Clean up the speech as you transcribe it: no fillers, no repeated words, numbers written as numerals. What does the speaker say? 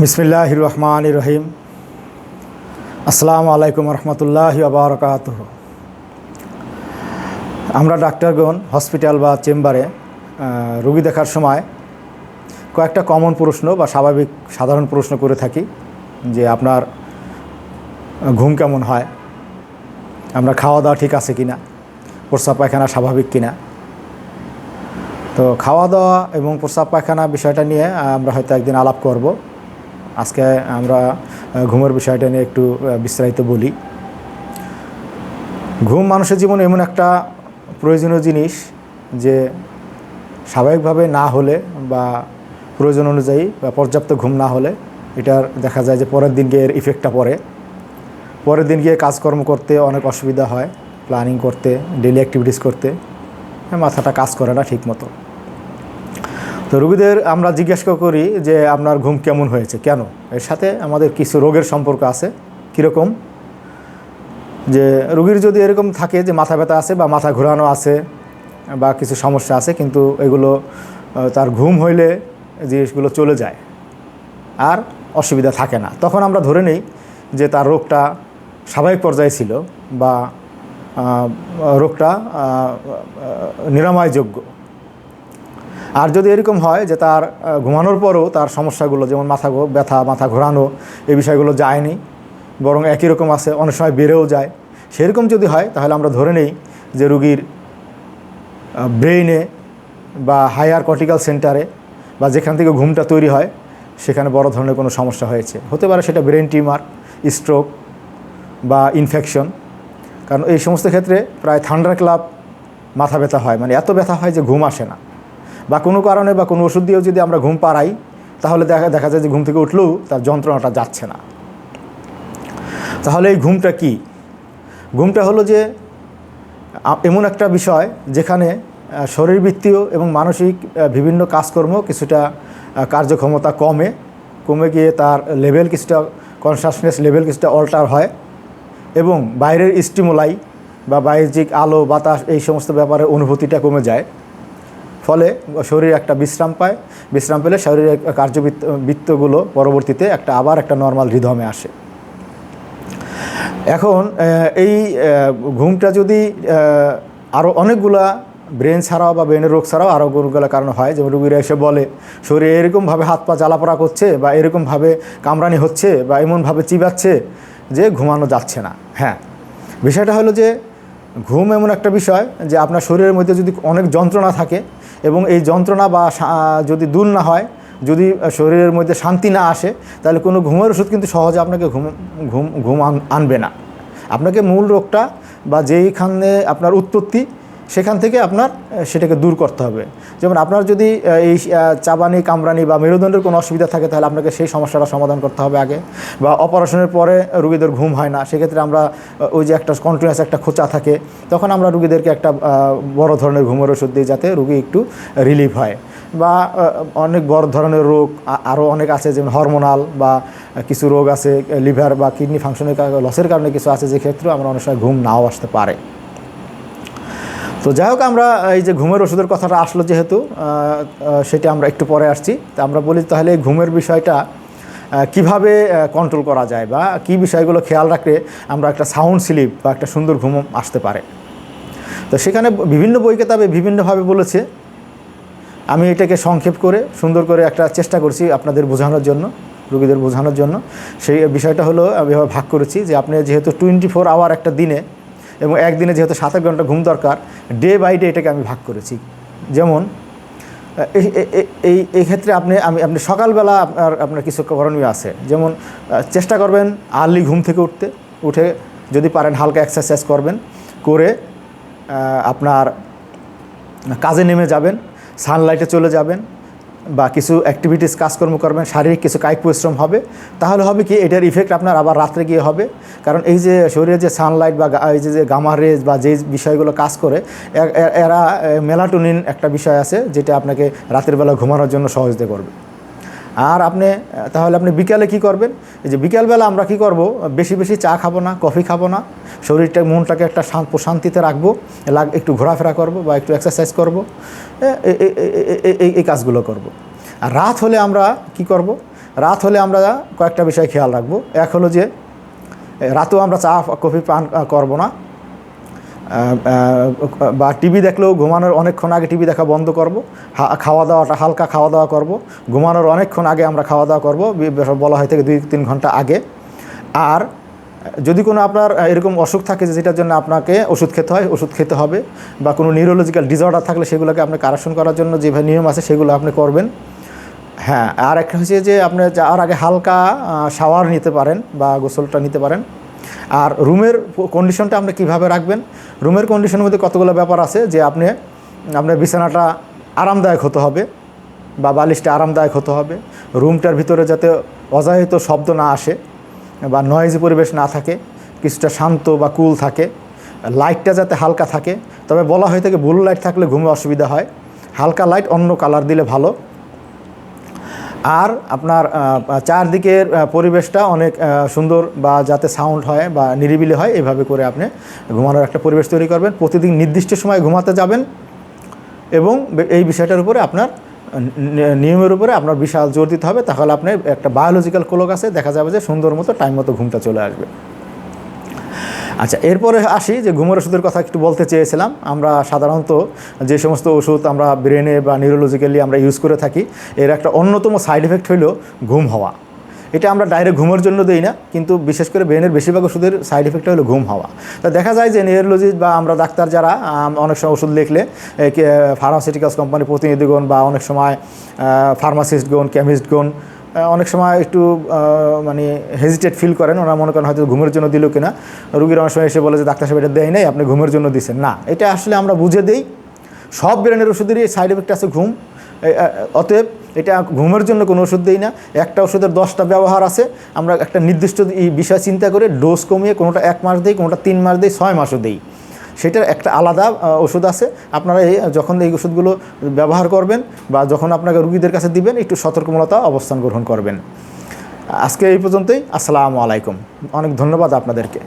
বিসমিল্লাহির রহমানির রহিম। আসসালামু আলাইকুম রহমতুল্লাহি ওয়া বারাকাতুহু। আমরা ডাক্তারগণ হসপিটাল বা চেম্বারে রোগী দেখার সময় কয়েকটা কমন প্রশ্ন বা স্বাভাবিক সাধারণ প্রশ্ন করে থাকি যে আপনার ঘুম কেমন হয়, আপনার খাওয়া দাওয়া ঠিক আছে কিনা, প্রস্রাব পায়খানা স্বাভাবিক কিনা। তো খাওয়া দাওয়া এবং প্রস্রাব পায়খানা বিষয়টা নিয়ে আমরা হয়তো একদিন আলাপ করব। আজকে আমরা ঘুমের বিষয়টা নিয়ে একটু বিস্তারিত বলি। ঘুম মানুষের জীবনে এমন একটা প্রয়োজনীয় জিনিস যে স্বাভাবিকভাবে না হলে বা প্রয়োজন অনুযায়ী বা পর্যাপ্ত ঘুম না হলে এটার দেখা যায় যে পরের দিন গিয়ে এর ইফেক্টটা পরের দিন গিয়ে কাজকর্ম করতে অনেক অসুবিধা হয়, প্ল্যানিং করতে, ডেইলি অ্যাক্টিভিটিস করতে মাথাটা কাজ করে না ঠিক মতো। তো রোগীদের আমরা জিজ্ঞাসা করি যে আপনার ঘুম কেমন হয়েছে, কেন? এর সাথে আমাদের কিছু রোগের সম্পর্ক আছে। কীরকম? যে রোগীর যদি এরকম থাকে যে মাথা ব্যথা আছে বা মাথা ঘোরানো আছে বা কিছু সমস্যা আছে, কিন্তু এগুলো তার ঘুম হইলে জিনিসগুলো চলে যায় আর অসুবিধা থাকে না, তখন আমরা ধরে নিই যে তার রোগটা স্বাভাবিক পর্যায়ে ছিল বা রোগটা নিরাময়যোগ্য। আর যদি এরকম হয় যে তার ঘুমানোর পরও তার সমস্যাগুলো যেমন মাথা ব্যথা, মাথা ঘোরানো, এই বিষয়গুলো যায়নি, বরং একই রকম আছে, অনেক সময় বেড়েও যায়, সেরকম যদি হয় তাহলে আমরা ধরে নেই যে রোগীর ব্রেইনে বা হায়ার কর্টিক্যাল সেন্টারে বা যেখান থেকে ঘুমটা তৈরি হয় সেখানে বড় ধরনের কোনো সমস্যা হয়েছে। হতে পারে সেটা ব্রেন টিউমার, স্ট্রোক বা ইনফেকশন। কারণ এই সমস্ত ক্ষেত্রে প্রায় থান্ডার ক্লাব মাথা ব্যথা হয়, মানে এত ব্যথা হয় যে ঘুম আসে না, বা কোনো কারণে বা কোনো ওষুধ দিয়েও যদি আমরা ঘুম পাড়াই তাহলে দেখা যায় যে ঘুম থেকে উঠলেও তার যন্ত্রণাটা যাচ্ছে না। তাহলে এই ঘুমটা কি? ঘুমটা হলো যে এমন একটা বিষয় যেখানে শরীরবৃত্তীয় এবং মানসিক বিভিন্ন কাজকর্ম কিছুটা কার্যক্ষমতা কমে গিয়ে তার লেভেল কিছুটা, কনসাসনেস লেভেল কিছুটা অল্টার হয় এবং বাইরের স্টিমুলাই বা বাহ্যিক আলো বাতাস এই সমস্ত ব্যাপারে অনুভূতিটা কমে যায়। ফলে শরীর একটা বিশ্রাম পায়, বিশ্রাম পেলে শরীরের কার্যবৃত্তগুলো পরবর্তীতে আবার একটা নর্মাল রিদমে আসে। এখন এই ঘুমটা যদি আরও অনেকগুলা ব্রেন ছাড়াও বা ব্রেনের রোগ ছাড়াও আরও অনেকগুলো কারণ হয়, যেমন রোগীরা এসে বলে শরীরে এরকমভাবে হাত পা জ্বালাপোড়া করছে বা এরকমভাবে কামড়ানি হচ্ছে বা এমনভাবে চিবাচ্ছে যে ঘুমানো যাচ্ছে না। হ্যাঁ, বিষয়টা হলো যে ঘুম এমন একটা বিষয় যে আপনার শরীরের মধ্যে যদি অনেক যন্ত্রণা থাকে এবং এই যন্ত্রণা বা যদি দূর না হয়, যদি শরীরের মধ্যে শান্তি না আসে, তাহলে কোনো ঘুমের ওষুধ কিন্তু সহজে আপনাকে ঘুম আনবে না। আপনাকে মূল রোগটা বা যেইখানে আপনার উৎপত্তি সেখান থেকে আপনার সেটাকে দূর করতে হবে। যেমন আপনার যদি এই চাবানি, কামড়ানি বা মেরুদণ্ডের কোনো অসুবিধা থাকে তাহলে আপনাকে সেই সমস্যাটা সমাধান করতে হবে আগে। বা অপারেশনের পরে রোগীদের ঘুম হয় না, সেক্ষেত্রে আমরা ওই যে একটা কন্টিনিউয়াস একটা খোঁচা থাকে, তখন আমরা রোগীদেরকে একটা বড় ধরনের ঘুমের ওষুধ দিই যাতে রোগী একটু রিলিফ হয়। বা অনেক বড় ধরনের রোগ আরও অনেক আছে, যেমন হরমোনাল বা কিছু রোগ আছে, লিভার বা কিডনি ফাংশনের লসের কারণে কিছু আছে, যে ক্ষেত্রেও আমরা অনেক সময় ঘুম নাও আসতে পারে। তো যাই হোক, আমরা এই যে ঘুমের ওষুধের কথাটা আসলো যেহেতু, সেটা আমরা একটু পরে আসছি। তা আমরা বলি তাহলে এই ঘুমের বিষয়টা কিভাবে কন্ট্রোল করা যায় বা কী বিষয়গুলো খেয়াল রাখলে আমরা একটা সাউন্ড স্লিপ বা একটা সুন্দর ঘুম আসতে পারে। তো সেখানে বিভিন্ন বই কিতাবে বিভিন্নভাবে বলেছে। আমি এটাকে সংক্ষেপ করে সুন্দর করে একটা চেষ্টা করছি আপনাদের বোঝানোর জন্য, রোগীদের বোঝানোর জন্য। সেই বিষয়টা হলো আমি ভাগ করেছি যে আপনি যেহেতু 24 আওয়ার একটা দিনে এবং একদিনে যেহেতু 7 ঘন্টা ঘুম দরকার, ডে বাই ডে এটাকে আমি ভাগ করেছি। যেমন এই ক্ষেত্রে আপনি সকালবেলা আপনার কিছু করণীয় আছে। যেমন চেষ্টা করবেন আর্লি ঘুম থেকে উঠে যদি পারেন হালকা এক্সারসাইজ করবেন, করে আপনার কাজে নেমে যাবেন, সানলাইটে চলে যাবেন বা কিছু অ্যাক্টিভিটিস কাজকর্ম করবেন, শারীরিক কিছু কায়িক পরিশ্রম হবে। তাহলে হবে কি, এটার ইফেক্ট আপনার আবার রাত্রে গিয়ে হবে। কারণ এই যে শরীরে যে সানলাইট বা এই যে গামা রেজ বা যেই বিষয়গুলো কাজ করে, এরা মেলাটোনিন একটা বিষয় আছে যেটা আপনাকে রাতের বেলা ঘুমানোর জন্য সহযোগিতা করবে। আর তাহলে আপনি বিকালে কি করবেন? এই যে বিকালবেলা আমরা কি করব, বেশি বেশি চা খাবো না, কফি খাবো না, মনটাকে একটা শান্তিতে রাখবো, একটু ঘোরাফেরা করব বা একটু এক্সারসাইজ করব, এই কাজগুলো করব। আর রাত হলে আমরা কি করব? রাত হলে আমরা কয়েকটা বিষয় খেয়াল রাখবো। এক হলো যে রাতেও আমরা চা কফি পান করব না, বা টিভি দেখলেও ঘুমানোর অনেকক্ষণ আগে টিভি দেখা বন্ধ করব। খাওয়া দাওয়াটা হালকা খাওয়া দাওয়া করব, ঘুমানোর অনেকক্ষণ আগে আমরা খাওয়া দাওয়া করব, বলা হয় থেকে 2-3 ঘন্টা আগে। আর যদি কোনো আপনার এরকম অসুখ থাকে যেটার জন্য আপনাকে ওষুধ খেতে হয়, ওষুধ খেতে হবে, বা কোনো নিউরোলজিক্যাল ডিসঅর্ডার থাকলে সেগুলোকে আপনি কারেকশন করার জন্য যে নিয়ম আছে সেগুলো আপনি করবেন। হ্যাঁ, আর একটা হচ্ছে যে আপনি যাওয়ার আগে হালকা শাওয়ার নিতে পারেন বা গোসলটা নিতে পারেন। আর রুমের কন্ডিশনটা আপনি কীভাবে রাখবেন, রুমের কন্ডিশনের মধ্যে কতগুলো ব্যাপার আছে যে আপনার বিছানাটা আরামদায়ক হতে হবে বা বালিশটা আরামদায়ক হতে হবে, রুমটার ভিতরে যাতে অযাচিত শব্দ না আসে বা নয়েজি পরিবেশ না থাকে, কিছুটা শান্ত বা কুল থাকে, লাইটটা যাতে হালকা থাকে। তবে বলা হয়ে থাকে ব্লু লাইট থাকলে ঘুমে অসুবিধা হয়, হালকা লাইট অন্য কালার দিলে ভালো। আর আপনার চারদিকের পরিবেশটা অনেক সুন্দর বা যাতে সাউন্ড হয় বা নিরিবিলি হয়, এভাবে করে আপনি ঘুমানোর একটা পরিবেশ তৈরি করবেন। প্রতিদিন নির্দিষ্ট সময় ঘুমাতে যাবেন এবং এই বিষয়টার উপরে আপনার নিয়মের উপরে আপনার বিশাল জোর দিতে হবে। তাহলে আপনার একটা বায়োলজিক্যাল ক্লক আছে, দেখা যাবে যে সুন্দর মতো টাইম মতো ঘুমটা চলে আসবে। আচ্ছা, এরপরে আসি যে ঘুমের ওষুধের কথা একটু বলতে চেয়েছিলাম। আমরা সাধারণত যে সমস্ত ওষুধ আমরা ব্রেনে বা নিউরোলজিক্যালি আমরা ইউজ করে থাকি, এর একটা অন্যতম সাইড এফেক্ট হলো ঘুম হওয়া। এটা আমরা ডাইরেক্ট ঘুমের জন্য দিই না, কিন্তু বিশেষ করে ব্রেনের বেশিরভাগ ওষুধের সাইড এফেক্ট হলো ঘুম হওয়া। তা দেখা যায় যে নিউরোলজিস্ট বা আমরা ডাক্তার যারা অনেক সময় ওষুধ লিখলে ফার্মাসিউটিক্যালস কোম্পানির প্রতিনিধিগণ বা অনেক সময় ফার্মাসিস্টগণ, কেমিস্টগণ অনেক সময় একটু মানে হেজিটেট ফিল করেন। ওরা মনে করেন হয়তো ঘুমের জন্য দিল কিনা। রুগীর অনেক সময় এসে বলে যে ডাক্তার সাহেব এটা দেয় নাই, আপনি ঘুমের জন্য দিচ্ছেন। না, এটা আসলে আমরা বুঝে দিই সব ব্রেনের ওষুধেরই সাইড এফেক্ট আছে ঘুম। অতএব এটা ঘুমের জন্য কোনো ওষুধ দিই না। একটা ওষুধের 10টা ব্যবহার আছে, আমরা একটা নির্দিষ্ট বিষয় চিন্তা করে ডোজ কমিয়ে কোনোটা 1 মাস দিই, কোনোটা 3 মাস দিই, 6 মাসও দিই। সেটার একটা আলাদা ওষুধ আছে। আপনারা যখন এই ওষুধগুলো ব্যবহার করবেন বা যখন আপনাকে রুগীদের কাছে দিবেন, একটু সতর্কমূলতা অবস্থান গ্রহণ করবেন। আজকে এই পর্যন্তই। আসসালামু আলাইকুম। অনেক ধন্যবাদ আপনাদেরকে।